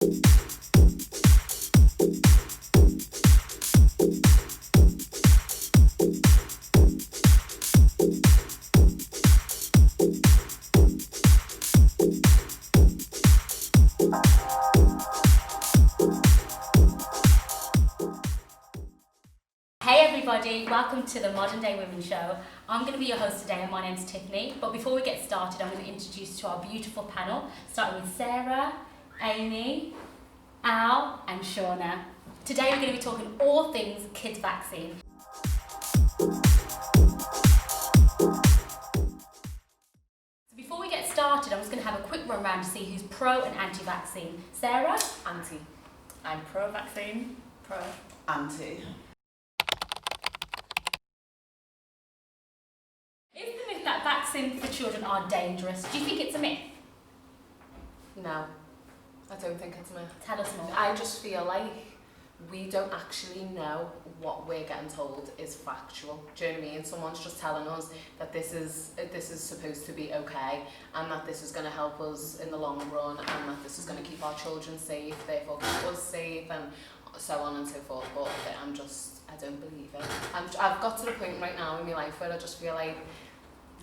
Hey everybody, welcome to the Modern Day Women Show. I'm going to be your host today and my name's Tiffany, but before we get started I'm going to introduce you to our beautiful panel, starting with Sarah, Amy, Al and Shauna. Today we're going to be talking all things kids vaccine. So before we get started I'm just going to have a quick run round to see who's pro and anti-vaccine. Sarah? Anti. I'm pro-vaccine. Pro. Anti. Is the myth that vaccines for children are dangerous? Do you think it's a myth? No, I don't think it's a myth. Tell us more. I just feel like we don't actually know what we're getting told is factual. Do you know what I mean? Someone's just telling us that this is supposed to be okay, and that this is going to help us in the long run, and that this is going to keep our children safe, therefore keep us safe, and so on and so forth. But I don't believe it. I've got to the point right now in my life where I just feel like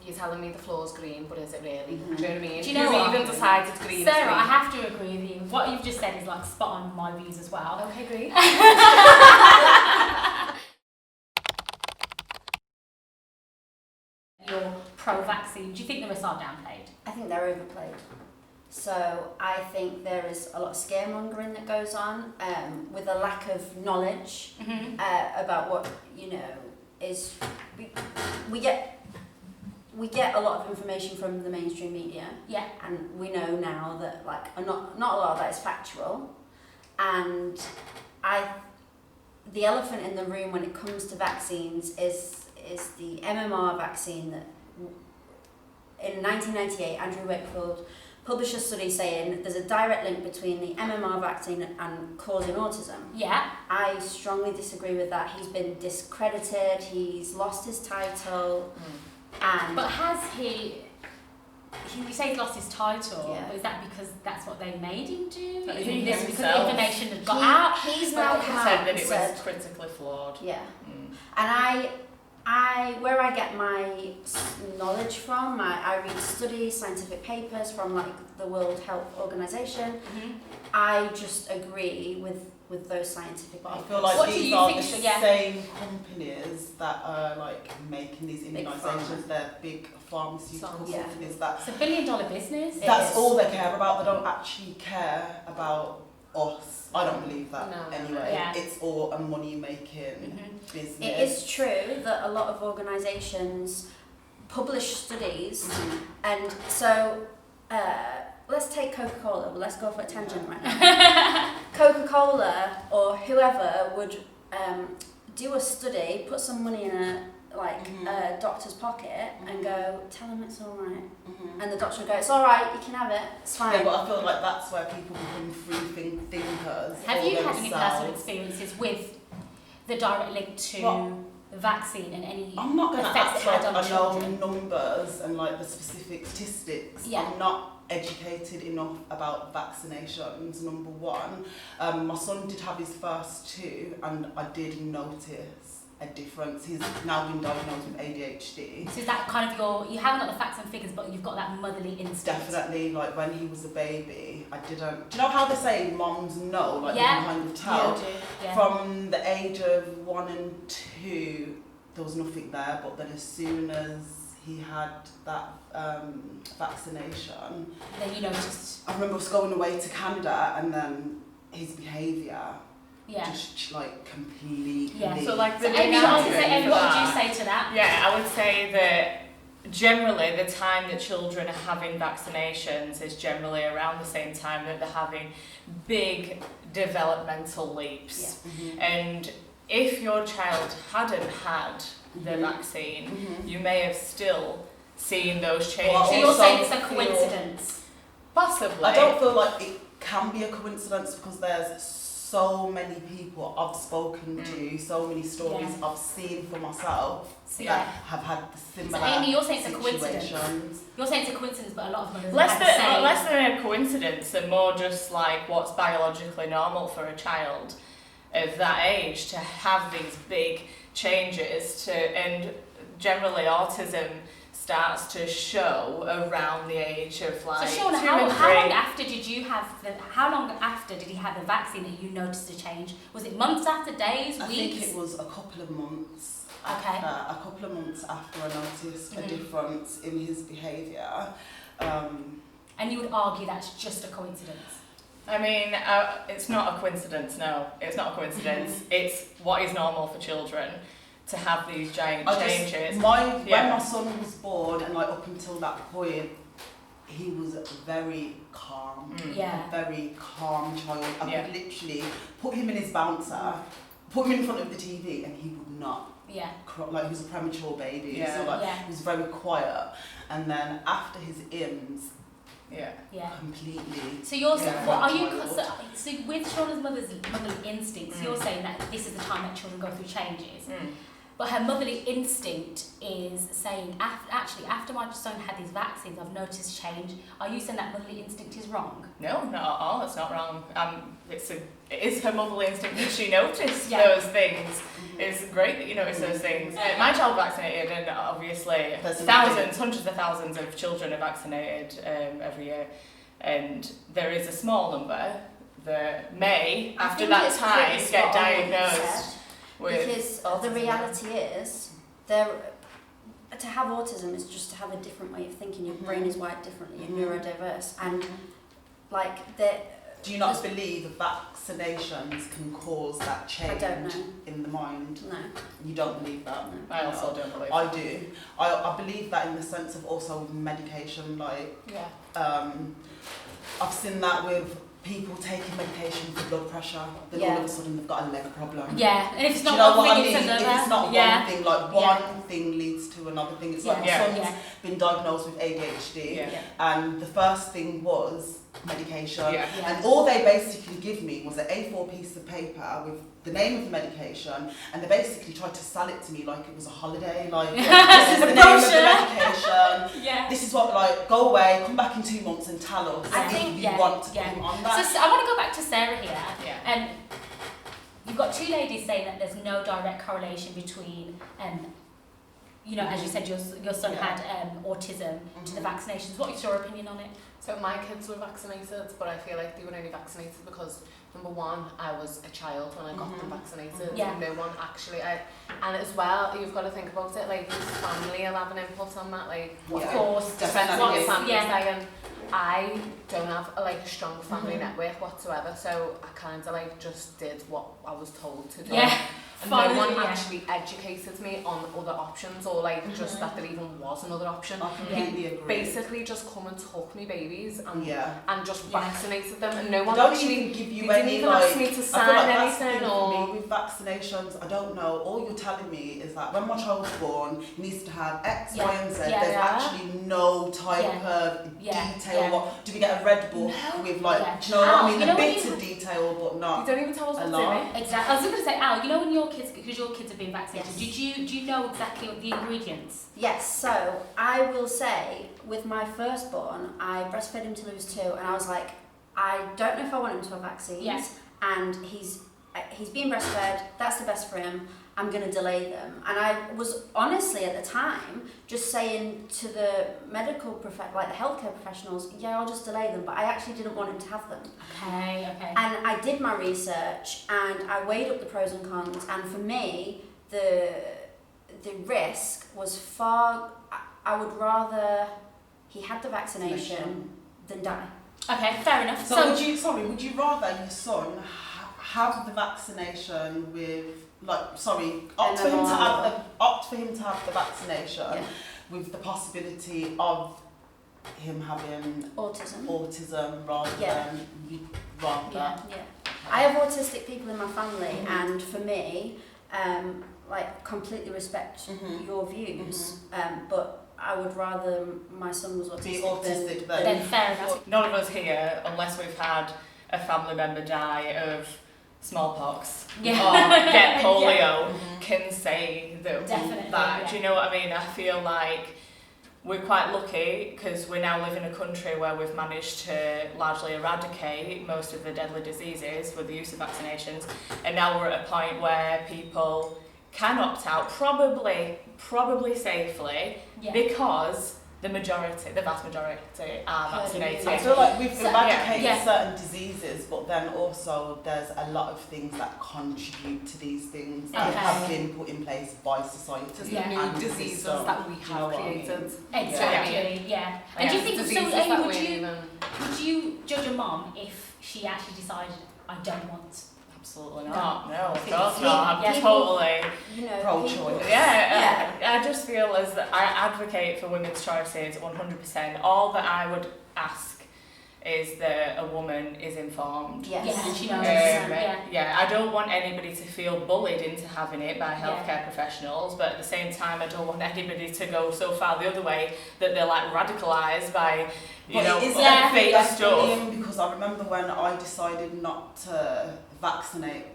you're telling me the floor's green, but is it really? Mm-hmm. Do you know what I mean? Do you know Who what? even decides it's green? Sarah, I have to agree with you. What you've just said is like spot on my views as well. Okay, great. You're pro-vaccine. Do you think the risks are downplayed? I think they're overplayed. So I think there is a lot of scaremongering that goes on with a lack of knowledge about what, is... We get a lot of information from the mainstream media. Yeah. And we know now that not a lot of that is factual. And the elephant in the room when it comes to vaccines is the MMR vaccine that in 1998 Andrew Wakefield published a study saying there's a direct link between the MMR vaccine and causing autism. Yeah. I strongly disagree with that. He's been discredited, he's lost his title. But has he you say he's lost his title, Yeah. but is that because that's what they made him do? But Is he this because himself- the information had got out? He's now come out said that and it said, was critically flawed. yeah. And where I get my knowledge from, I read studies, scientific papers from the World Health Organization. I just agree with those scientific But I papers. feel like What do these you are think, the yeah. same companies that are making these Big immunisations. They're big pharmaceutical Yeah. companies It's that a $1 billion business. that's is. all they care about. They don't actually care about us. I don't believe that No. anyway. Yeah. It's all a money making business. It is true that a lot of organisations publish studies, and so let's take Coca-Cola. Well, let's go for a tangent right now. Coca-Cola or whoever would do a study, put some money in a doctor's pocket, and go, tell them it's all right. And the doctor would go, it's all right, you can have it, it's fine. Yeah, but I feel like that's where people become free thinkers. Have for you had any themselves. personal experiences with the direct link to the vaccine and any I'm not going to effects act it had like on I know children? numbers and the specific statistics. Yeah. I'm not educated enough about vaccinations, number one. My son did have his first two and I did notice a difference. He's now been diagnosed with ADHD. So is that kind of you haven't got the facts and figures, but you've got that motherly instinct? Definitely, when he was a baby, I didn't... Do you know how they say moms know? You Yeah. can kind of tell? Yeah. From the age of 1 and 2, there was nothing there, but then as soon as he had that vaccination, Then you noticed. I remember us going away to Canada and then his behaviour Yeah. just completely... Yeah. So like the Amy, reason what would for you that- say to that? Yeah, I would say that generally the time that children are having vaccinations is generally around the same time that they're having big developmental leaps. And if your child hadn't had the vaccine, you may have still seen those changes. Well, So you're also saying it's a feel- coincidence? Possibly. I don't feel like it can be a coincidence because there's so many people I've spoken to, so many stories I've seen for myself that have had the similar So Amy, you're saying it's a coincidence. situations. You're saying it's a coincidence, but a lot of mothers Less than a coincidence and more just like what's biologically normal for a child of that age to have these big changes and generally autism starts to show around the age of like So Shauna, 2 how and 3. long after did he have the vaccine that you noticed a change? Was it months after, days, I weeks? think it was a couple of months. Okay. A couple of months after I noticed a difference in his behaviour. And you would argue that's just a coincidence? I mean, it's not a coincidence, no. It's not a coincidence. It's what is normal for children to have these giant changes. When my son was born and like up until that point, he was very calm. Yeah. A very calm child. I could literally put him in his bouncer, put him in front of the TV and he would not. Yeah. Like he was a premature baby, Yeah. so he was very quiet. And then after his IMS, completely. So you're child. so with Shauna's motherly instincts, you're saying that this is the time that children go through changes. But her motherly instinct is saying, after my son had these vaccines, I've noticed change. Are you saying that motherly instinct is wrong? No, not at all. It's not wrong. It is her motherly instinct that she noticed those things. It's great that you notice those things. My child vaccinated, and obviously hundreds of thousands of children are vaccinated every year. And there is a small number that may, after that time, get diagnosed. Because the reality is, to have autism is just to have a different way of thinking. Your brain is wired differently. You're neurodiverse, and Do you not believe vaccinations can cause that change I don't know. in the mind? No. You don't believe that? No. I also don't believe I do. I believe that in the sense of also with medication, I've seen that with people taking medication for blood pressure, then all of a sudden they've got a leg problem. Yeah, and if it's Do not you know one what thing, I mean? it's another. If it's not one thing, like one Yeah. thing leads to another thing. It's like my Yeah. son's been diagnosed with ADHD, and the first thing was medication. Yeah. And all they basically give me was an A4 piece of paper with the name of the medication, and they basically tried to sell it to me like it was a holiday, like this is the name of the medication. Yeah. This is what, like, go away, come back in 2 months and tell us I if think, you want to come on that. So I want to go back to Sarah here. Yeah. You've got two ladies saying that there's no direct correlation between, as you said, your son had autism to the vaccinations. What is your opinion on it? So my kids were vaccinated, but I feel like they were only vaccinated because, number one, I was a child when I got them vaccinated. Yeah. No one actually, and as well, you've got to think about it, like, his family will have an input on that, like, Of course, depends on your family yeah. saying. I don't have a strong family network whatsoever, so I kind of just did what I was told to do. Yeah. And no one actually educated me on other options or just that there even was another option. I completely agree. Basically just come and took me babies and just Yeah. vaccinated them, and no one They don't actually even give you they didn't any, even like, ask me to I feel sign like that's the anything thing for or me with vaccinations. I don't know. All you're telling me is that when my child's born, he needs to have X, Y, and Z. Yeah. There's actually no type of detail. What do we get a red book with do you know what I mean? A bit of detail, but you not don't even tell us a what's lot. in it. Exactly. I was going to say, Al, when your kids, because your kids have been vaccinated, do you know exactly what the ingredients? Yes, so I will say, with my firstborn, I breastfed him till he was 2, and I was like, I don't know if I want him to have vaccines, and he's being breastfed, that's the best for him, I'm going to delay them. And I was honestly at the time just saying to the medical the healthcare professionals, I'll just delay them, but I actually didn't want him to have them. Okay. And I did my research and I weighed up the pros and cons, and for me, the risk was far. I would rather he had the vaccination than die. Okay, fair enough. So would you rather your son have the vaccination with opt for him to have the vaccination with the possibility of him having autism rather than I have autistic people in my family, and for me, completely respect your views, but I would rather my son was autistic than fair enough. None of us here, unless we've had a family member die of smallpox Yeah. or get polio Yeah. can say that. Definitely, That. yeah. Do you know what I mean? I feel like we're quite lucky because we now live in a country where we've managed to largely eradicate most of the deadly diseases with the use of vaccinations, and now we're at a point where people can opt out, probably safely, Yeah. because the vast majority are vaccinated. I feel like we've eradicated Yeah. certain diseases, but then also there's a lot of things that contribute to these things that Okay. have been put in place by society. Just Yeah. new and the diseases system. that we Do you know have what I mean? created. Exactly, yeah. And do you think, so Diseases Amy, that would weren't you, even... would you judge a mum if she actually decided, I don't want? Absolutely not. No, of Yeah. course not. I'm Yeah. totally. You know, Pro-choice. Yeah, I just feel as that I advocate for women's choices 100%. All that I would ask is that a woman is informed. Yes. Yeah, she knows. Yeah, I don't want anybody to feel bullied into having it by healthcare Yeah. professionals, but at the same time, I don't want anybody to go so far the other way that they're like radicalised by, you know, fake stuff. Because I remember when I decided not to vaccinate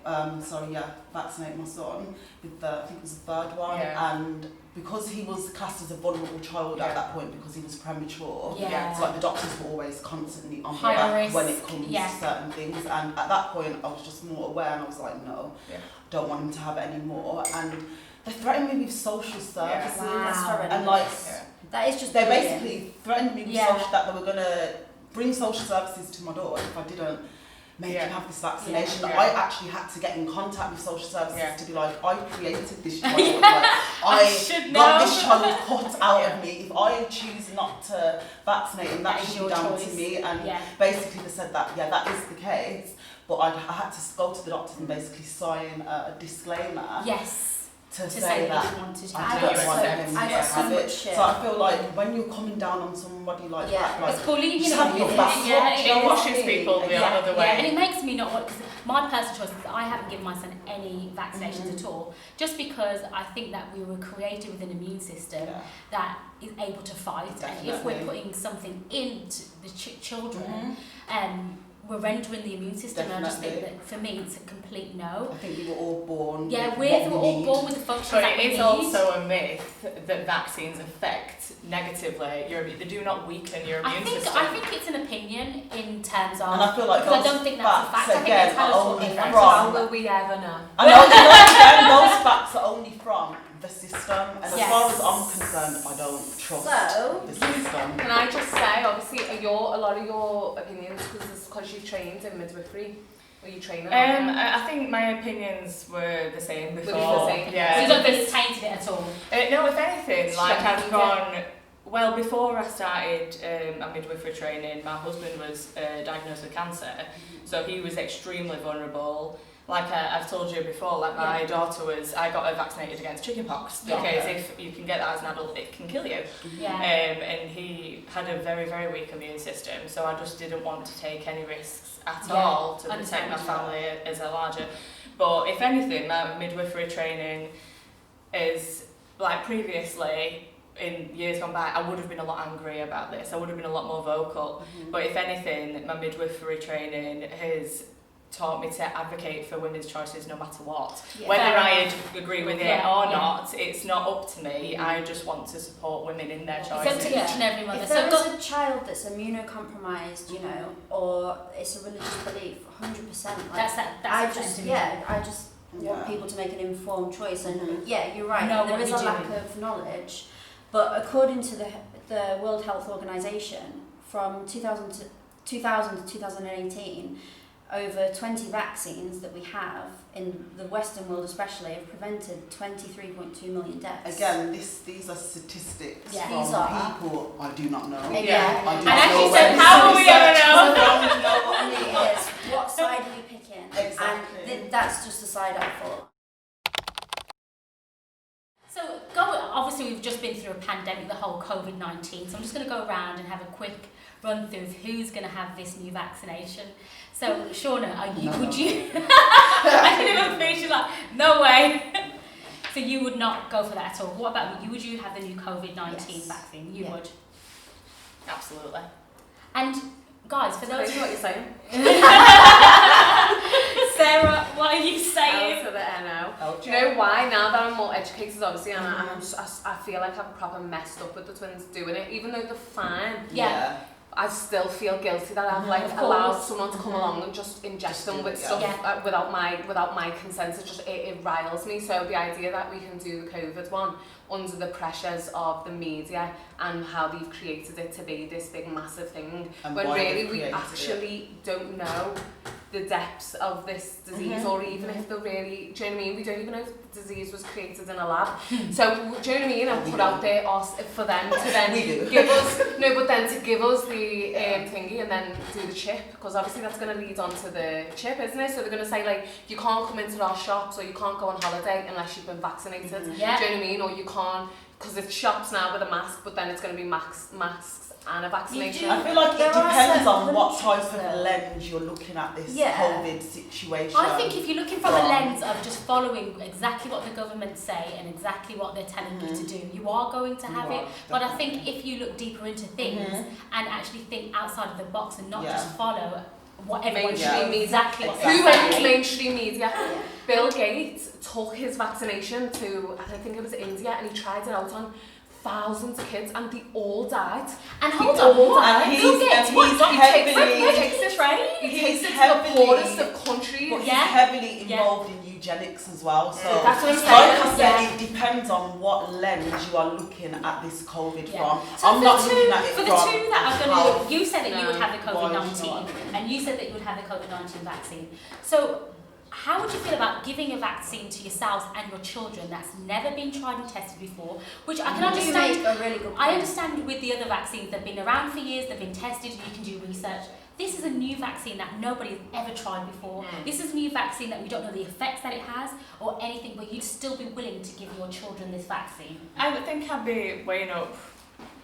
my son with I think it was the third one, Yeah. and because he was classed as a vulnerable child Yeah. at that point because he was premature, Yeah. it's like the doctors were always constantly on High my back risk, when it comes yeah. to certain things, and at that point I was just more aware and I was like, no, Yeah. don't want him to have it anymore, and they threatened me with social services, Wow. That's horrendous. and like Yeah. That is just they brilliant. basically threatened me with Yeah. that they were going to bring social services to my door if I didn't make Yeah. him have this vaccination. Yeah. I actually had to get in contact with social services Yeah. to be like, I created this child. Like, I should got know. this child cut out Yeah. of me. If I choose not to vaccinate him, that That is should your be down choice. to me. And Yeah. basically they said that, yeah, that is the case. But I had to go to the doctors and basically sign a disclaimer Yes. to To say that you wanted to I have don't it. want so- him I to got so have much it. shit. So I feel like when you're coming down on somebody like Yeah. that, like It's bullying, you just know. have your it back is, up, yeah, do it you know is. what I pushes mean? people the Yeah, other yeah, way. and it makes me not want, because my personal choice is I haven't given my son any vaccinations at all, just because I think that we were created with an immune system Yeah. that is able to fight, and if we're Definitely. putting something into the children, Mhm. we're rendering the immune system, and I just think Definitely. that for me it's a complete no. I think we were all born. Yeah, with we're what we all need. born with the functions But that it we is need. also a myth that vaccines affect negatively your immune. They do not weaken your immune system. I think it's an opinion in terms of, And I feel like because I those don't think that's a facts fact. I think again they tell us are what only they from. want. How will we ever know? I know, again, those facts are only from the system, and Yes. as far as I'm concerned, I don't trust So, the system. Can I just say, obviously, a lot of your opinions, because you've trained in midwifery, or you train in I think my opinions were the same Were before. the same? Yeah. So you don't think it's tainted it at all? No, if anything, like I've Strengthened gone. Well, before I started my midwifery training, my husband was diagnosed with cancer, so he was extremely vulnerable. Like I've told you before, like my daughter was, I got her vaccinated against chickenpox Yeah. because if you can get that as an adult, it can kill you. Yeah. And he had a very, very weak immune system, so I just didn't want to take any risks at Yeah, all to protect my understandable. family as a larger. But if anything, my midwifery training is like previously. In years gone by, I would have been a lot angry about this. I would have been a lot more vocal. But if anything, my midwifery training has taught me to advocate for women's choices no matter what. Yeah. Whether Fair I enough. agree with it Yeah, or yeah. not, it's not up to me. I just want to support women in their It's up choices. to each and every mother. If So there go- is a child that's immunocompromised, you know, or it's a religious belief, 100%. Like, that's I up to just, them. yeah, I just want Yeah. people to make an informed choice. And Mhm. yeah, you're right. Know There what is a you're lack doing. of knowledge, but according to the World Health Organization, from 2000 to 2018, over 20 vaccines that we have in the Western world, especially, have prevented 23.2 million deaths. Again, these are statistics Yeah. from These are- people I do not know. Yeah. I do And not as know you where said, this how will we research ever is know? from, do you know what I mean? It is. What side are you picking? Exactly. And that's just the side I thought. So, obviously, we've just been through a pandemic, the whole COVID-19. So, I'm just going to go around and have a quick run through of who's going to have this new vaccination. So, Shauna, would you? I didn't even finish. She's like, no way. So, you would not go for that at all. What about you? Would you have the new COVID-19 Yes. vaccine? You Yeah. would. Absolutely. And guys, for those Crazy what you're saying. Sarah, educated, obviously, and I feel like I've proper messed up with the twins doing it, even though they're fine. Yeah. I still feel guilty that I've like allowed someone to come along and just inject them with stuff without my consent. It riles me. So the idea that we can do the COVID one under the pressures of the media and how they've created it to be this big massive thing, and when really we actually don't know the depths of this disease, or even if they're really, do you know what I mean? We don't even know if the disease was created in a lab. So, do you know what I mean? And put out there for them to then give us, to give us the thingy and then do the chip, because obviously that's going to lead on to the chip, isn't it? So they're going to say like, you can't come into our shops, or you can't go on holiday unless you've been vaccinated. Do you know what I mean? Or you can't, because it's shops now with a mask, but then it's going to be masks and a vaccination. I feel like it depends on what type of lens you're looking at this COVID situation. I think if you're looking from a lens of just following exactly what the government say and exactly what they're telling you to do, you are going to have it. But I think if you look deeper into things and actually think outside of the box and not just follow what everyone exactly what who owns mainstream media? Bill Gates took his vaccination to, I think it was India, and he tried it out on thousands of kids, and they all died. And hold on, and he's he takes it to the poorest of countries. But he's heavily involved in eugenics as well. So that's what I'm saying. Like I said, it depends on what lens you are looking at this COVID from. So I'm not looking at it for from the two that are going to, you said that you would have the why COVID-19, not? and you said that you would have the COVID-19 vaccine. So how would you feel about giving a vaccine to yourselves and your children that's never been tried and tested before? Which I can understand. You make a really good point. I understand with the other vaccines, they've been around for years, they've been tested, you can do research. This is a new vaccine that nobody's ever tried before. This is a new vaccine that we don't know the effects that it has or anything, but you'd still be willing to give your children this vaccine. I would think I'd be weighing up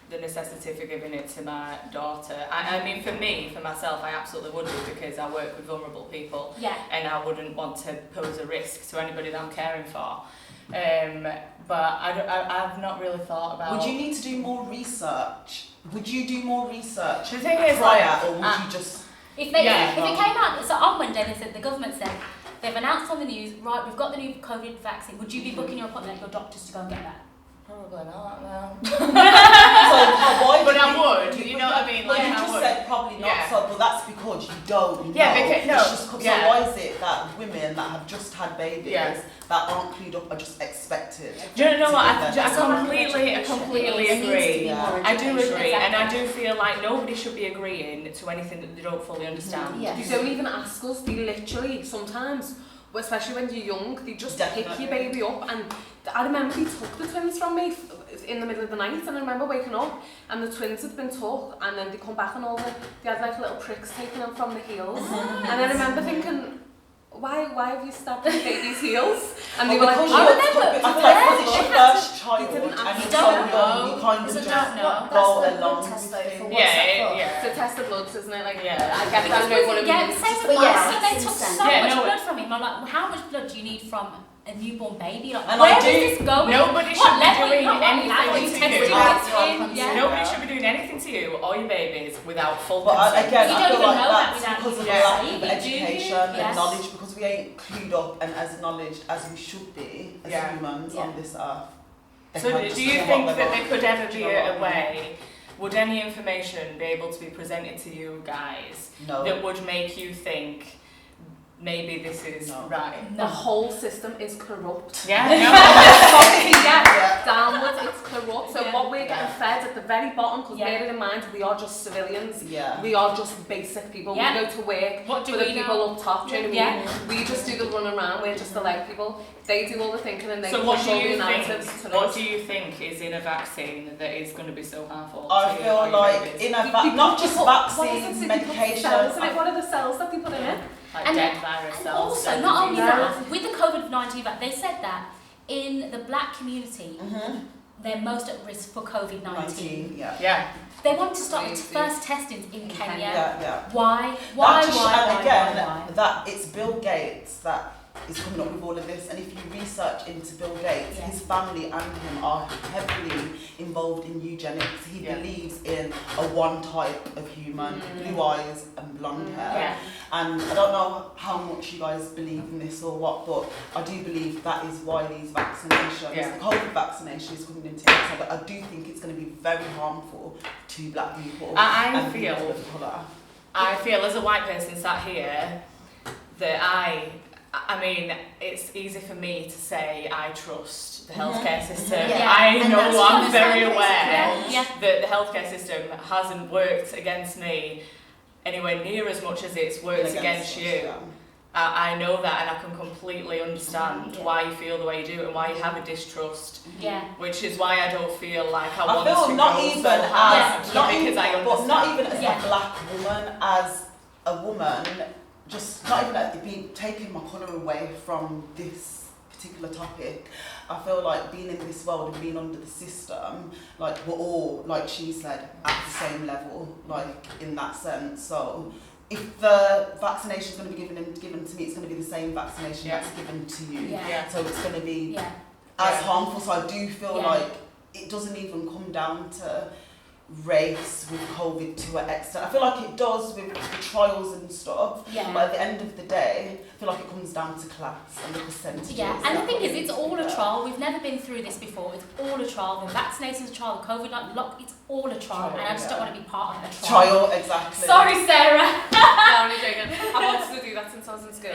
the necessity for giving it to my daughter. I mean, for myself, I absolutely would do, because I work with vulnerable people, and I wouldn't want to pose a risk to anybody that I'm caring for. But I've not really thought about. Would you need to do more research? Would you do more research The thing is, prior, or would you just? If it came out, so on Monday they said, the government said, they've announced on the news, right, we've got the new COVID vaccine. Would you be booking your appointment at your doctors to go and get that? Probably not, no. But I would, you know what I mean? Well, Like, you just said probably not, so, but that's because you don't know. So why is it that women that have just had babies that aren't clued up are just expected? Do you know what? I completely agree. I do agree, and I do feel like nobody should be agreeing to anything that they don't fully understand. They don't even ask us. They literally sometimes, especially when you're young, they just pick your baby up. And I remember they took the twins from me in the middle of the night, and I remember waking up and the twins had been took, and then they come back and they had like little pricks taken them from the heels. And I remember thinking, why have you stabbed the baby's heels? And they were like, because it's your first child and you don't know, you kind of just go along with it. To test the bloods, isn't it? Like, I get it. I know what it means. Same with mine. They took so much blood from him. I'm like, how much blood do you need from a newborn baby? Like, and where is this going? Nobody should be doing anything to you. Yeah. Nobody should be doing anything to you or your babies without full consent. But again, you I don't feel even like know that's that because of the without lack of education and knowledge, because we ain't clued up and as knowledge as we should be as humans on this earth. So do you think that there could ever be a way, would any information be able to be presented to you guys that would make you think, maybe this is right? The whole system is corrupt. Downwards, it's corrupt. So what we're getting fed at the very bottom, because bear it in mind, we are just civilians. We are just basic people. We go to work for the people up top. Do you know what I mean? We just do the run around. We're just the leg people. They do all the thinking and they push all the narratives to us. What do you think is in a vaccine that is going to be so harmful? I feel like in a not just vaccine, medication. What are the cells that they put in it? Like dead virus cells. Also, not only that, with the COVID-19 vaccine, they said that in the black community, they're most at risk for COVID-19. They want to start the first testings in Kenya. Why? That it's Bill Gates that is coming up with all of this. And if you research into Bill Gates, Yeah. his family and him are heavily involved in eugenics. He Yeah. believes in a one type of human, blue eyes and blonde hair. Yeah. And I don't know how much you guys believe in this or what, but I do believe that is why these vaccinations, the COVID vaccination is coming into it. So I do think it's going to be very harmful to black people and people of colour. I feel as a white person sat here that I mean, it's easy for me to say I trust the healthcare system. Yeah. I And know that's I'm what very I'm aware Yeah. that the healthcare system hasn't worked against me anywhere near as much as it's worked against us, you. yeah. I know that, and I can completely understand Yeah. why you feel the way you do and why you have a distrust. Yeah. Which is why I don't feel like I I want feel to not go even so as hard not because even, I understand. but not even as Yeah. a black woman, as a woman, just not even as being taking my colour away from this particular topic. I feel like being in this world and being under the system, like we're all, like she said, at the same level, like in that sense. So if the vaccination is going to be given to me, it's going to be the same vaccination Yeah. that's given to you. Yeah. So it's going to be Yeah. as Yeah. harmful. So I do feel Yeah. like it doesn't even come down to race with COVID to an extent. I feel like it does with the trials and stuff, Yeah. but at the end of the day, I feel like it comes down to class and the percentages. Yeah, and the that thing is, come it's into all a it. trial. We've never been through this before. It's all a trial. The vaccination's a trial. The COVID lock, it's all a trial, and I just don't want to be part of a trial. Trial, exactly. Sorry, Sarah. No, only joking. I wanted to do that since I was in school.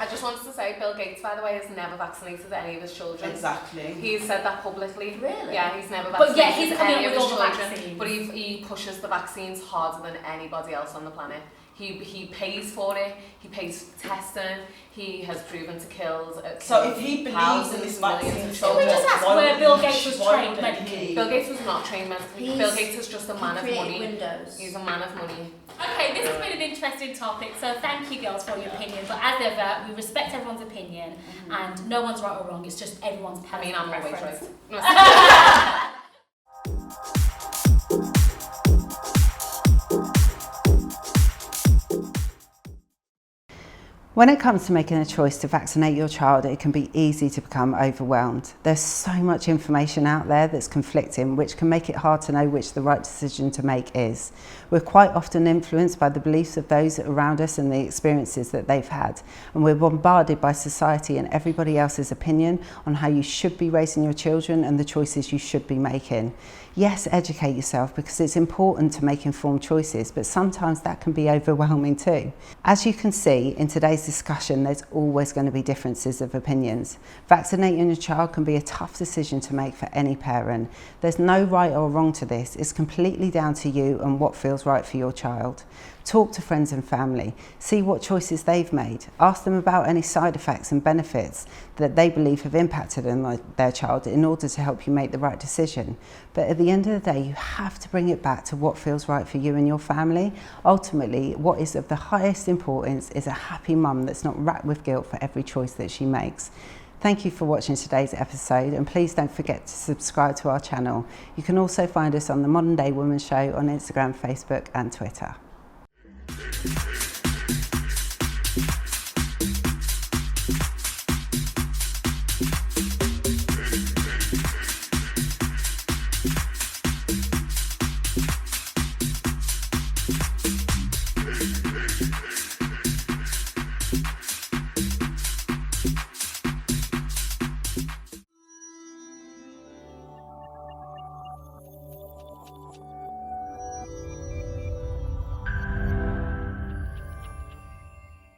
I just wanted to say, Bill Gates, by the way, has never vaccinated any of his children. Exactly. He's said that publicly. Really? Yeah, he's never But vaccinated yet he's coming any up of with his all the children. vaccines. But he pushes the vaccines harder than anybody else on the planet. He pays for it. He pays for testing. He has proven to kill. So if he believes in this millions vaccine, of so Can we just ask why where would Bill he- Gates was why trained wouldn't medically? he- Bill Gates was not trained medically. Bill Gates is just a man of Created money. Windows. He's a man of money. Okay, this has been an interesting topic, so thank you girls for your opinion. But as ever, we respect everyone's opinion, and no one's right or wrong. It's just everyone's I mean, personal I'm always preference. right. When it comes to making a choice to vaccinate your child, it can be easy to become overwhelmed. There's so much information out there that's conflicting, which can make it hard to know which the right decision to make is. We're quite often influenced by the beliefs of those around us and the experiences that they've had. And we're bombarded by society and everybody else's opinion on how you should be raising your children and the choices you should be making. Yes, educate yourself because it's important to make informed choices, but sometimes that can be overwhelming too. As you can see in today's discussion, there's always going to be differences of opinions. Vaccinating your child can be a tough decision to make for any parent. There's no right or wrong to this. It's completely down to you and what feels right for your child. Talk to friends and family. See what choices they've made. Ask them about any side effects and benefits that they believe have impacted on their child in order to help you make the right decision. But at the end of the day, you have to bring it back to what feels right for you and your family. Ultimately, what is of the highest importance is a happy mum that's not racked with guilt for every choice that she makes. Thank you for watching today's episode, and please don't forget to subscribe to our channel. You can also find us on the Modern Day Women Show on Instagram, Facebook and Twitter.